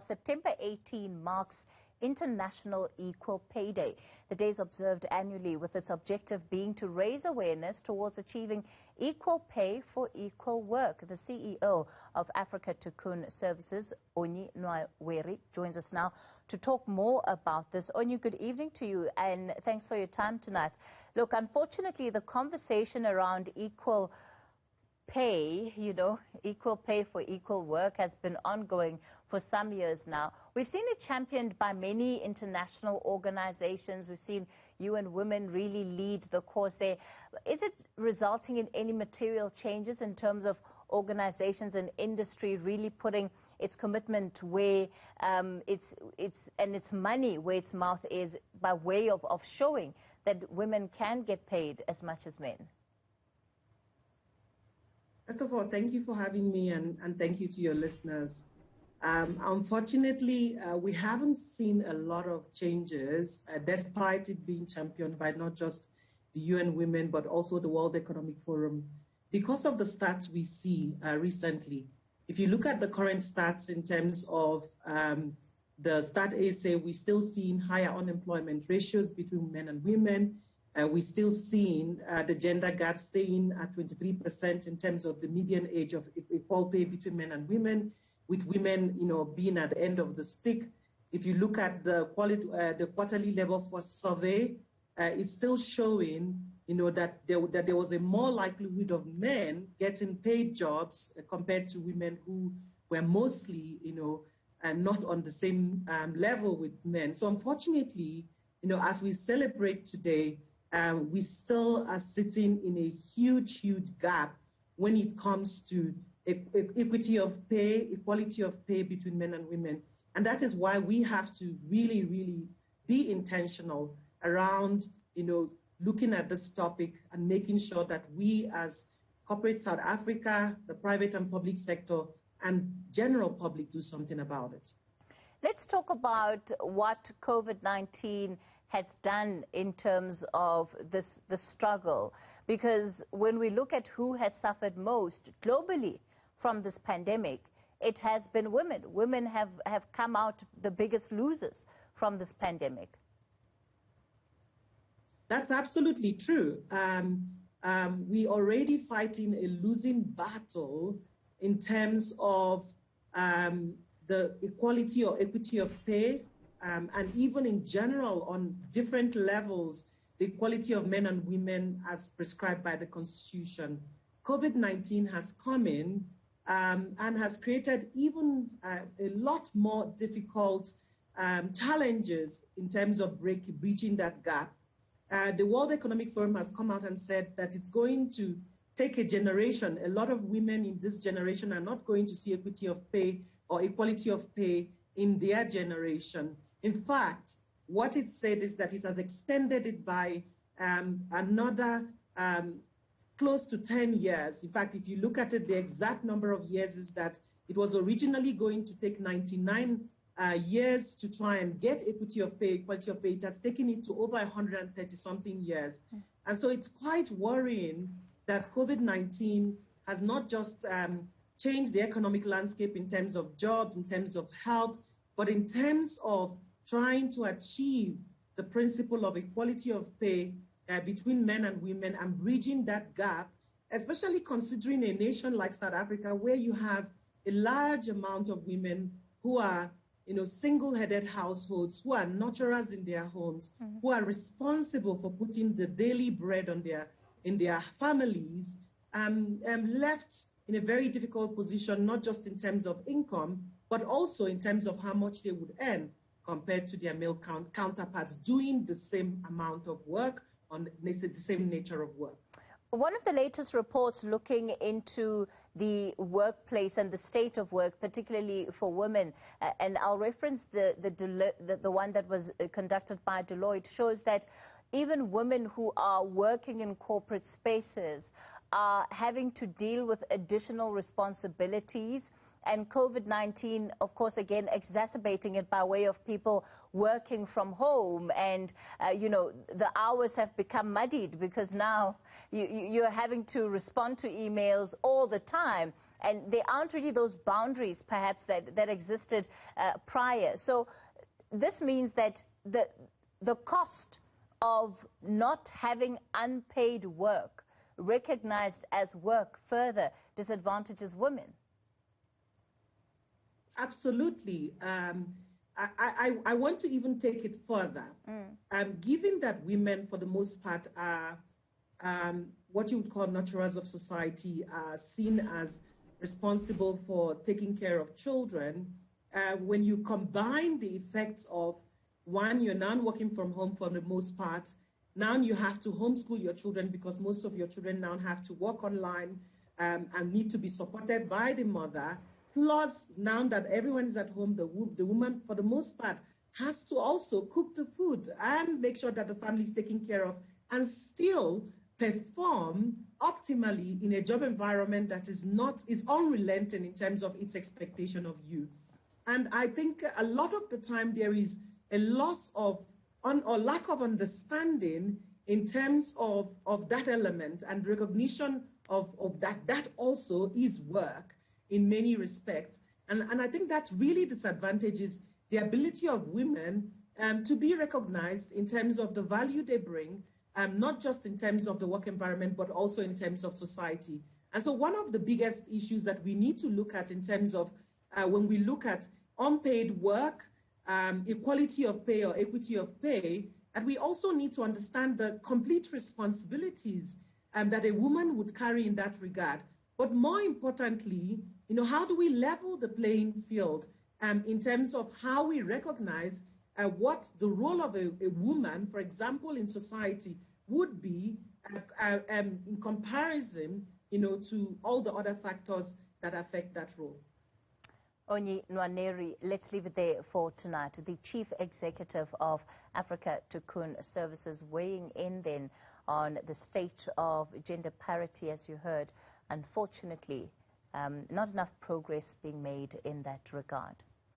September 18 marks International Equal Pay Day. The day is observed annually with its objective being to raise awareness towards achieving equal pay for equal work. The CEO of Africa Cocoon Services, Newzroom, joins us now to talk more about this. Onyi, good evening to you and thanks for your time tonight. Look, unfortunately, the conversation around equal pay, equal pay for equal work has been ongoing for some years now. We've seen it championed by many international organizations. We've seen UN Women really lead the cause there. Is it resulting in any material changes in terms of organizations and industry really putting its commitment where its money where its mouth is, by way of showing that women can get paid as much as men? First of all, thank you for having me and thank you to your listeners. Unfortunately, we haven't seen a lot of changes, despite it being championed by not just the UN Women, but also the World Economic Forum, because of the stats we see recently. If you look at the current stats in terms of the Stat SA, we're still seeing higher unemployment ratios between men and women. We're still seeing the gender gap staying at 23% in terms of the median age of equal pay between men and women, with women, being at the end of the stick. If you look at the quarterly labor force survey, it's still showing, that there was a more likelihood of men getting paid jobs compared to women who were mostly, not on the same level with men. So unfortunately, as we celebrate today, we still are sitting in a huge gap when it comes to equity of pay, equality of pay between men and women. And that is why we have to really be intentional around, looking at this topic and making sure that we as corporate South Africa, the private and public sector, and general public do something about it. Let's talk about what COVID-19 has done in terms of the struggle, because when we look at who has suffered most globally from this pandemic, it has been women. Women have come out the biggest losers from this pandemic. That's absolutely true. We already fighting a losing battle in terms of the equality or equity of pay, and even in general on different levels, the equality of men and women as prescribed by the Constitution. COVID-19 has come in and has created even a lot more difficult challenges in terms of breaching that gap. The World Economic Forum has come out and said that it's going to take a generation. A lot of women in this generation are not going to see equity of pay or equality of pay in their generation. In fact, what it said is that it has extended it by another close to 10 years. In fact, if you look at it, the exact number of years is that it was originally going to take 99 years to try and get equity of pay, equality of pay. It has taken it to over 130-something years. And so it's quite worrying that COVID-19 has not just changed the economic landscape in terms of jobs, in terms of health, but in terms of trying to achieve the principle of equality of pay between men and women and bridging that gap, especially considering a nation like South Africa, where you have a large amount of women who are, single-headed households, who are nurturers in their homes, who are responsible for putting the daily bread on in their families, left in a very difficult position, not just in terms of income, but also in terms of how much they would earn compared to their male counterparts doing the same amount of work on the same nature of work. One of the latest reports looking into the workplace and the state of work, particularly for women, and I'll reference the one that was conducted by Deloitte, shows that even women who are working in corporate spaces are having to deal with additional responsibilities. And COVID-19, of course, again, exacerbating it by way of people working from home. And, the hours have become muddied because now you're having to respond to emails all the time. and there aren't really those boundaries, perhaps, that existed prior. So this means that the cost of not having unpaid work recognized as work further disadvantages women. Absolutely. I want to even take it further. Given that women, for the most part, are what you would call nurturers of society, are seen as responsible for taking care of children, when you combine the effects of, one, you're now working from home for the most part, now you have to homeschool your children because most of your children now have to work online and need to be supported by the mother. Plus, now that everyone is at home, the woman, for the most part, has to also cook the food and make sure that the family is taken care of and still perform optimally in a job environment that is unrelenting in terms of its expectation of you. And I think a lot of the time there is a loss of or lack of understanding in terms of that element and recognition of that also is work in many respects. And I think that really disadvantages the ability of women to be recognized in terms of the value they bring, not just in terms of the work environment, but also in terms of society. And so one of the biggest issues that we need to look at in terms of when we look at unpaid work, equality of pay or equity of pay, and we also need to understand the complete responsibilities that a woman would carry in that regard. But more importantly, how do we level the playing field in terms of how we recognize what the role of a woman, for example, in society would be in comparison, to all the other factors that affect that role. Onyi Nwaneri, let's leave it there for tonight. The Chief Executive of Africa Cocoon Services weighing in then on the state of gender parity, as you heard. Unfortunately, not enough progress being made in that regard.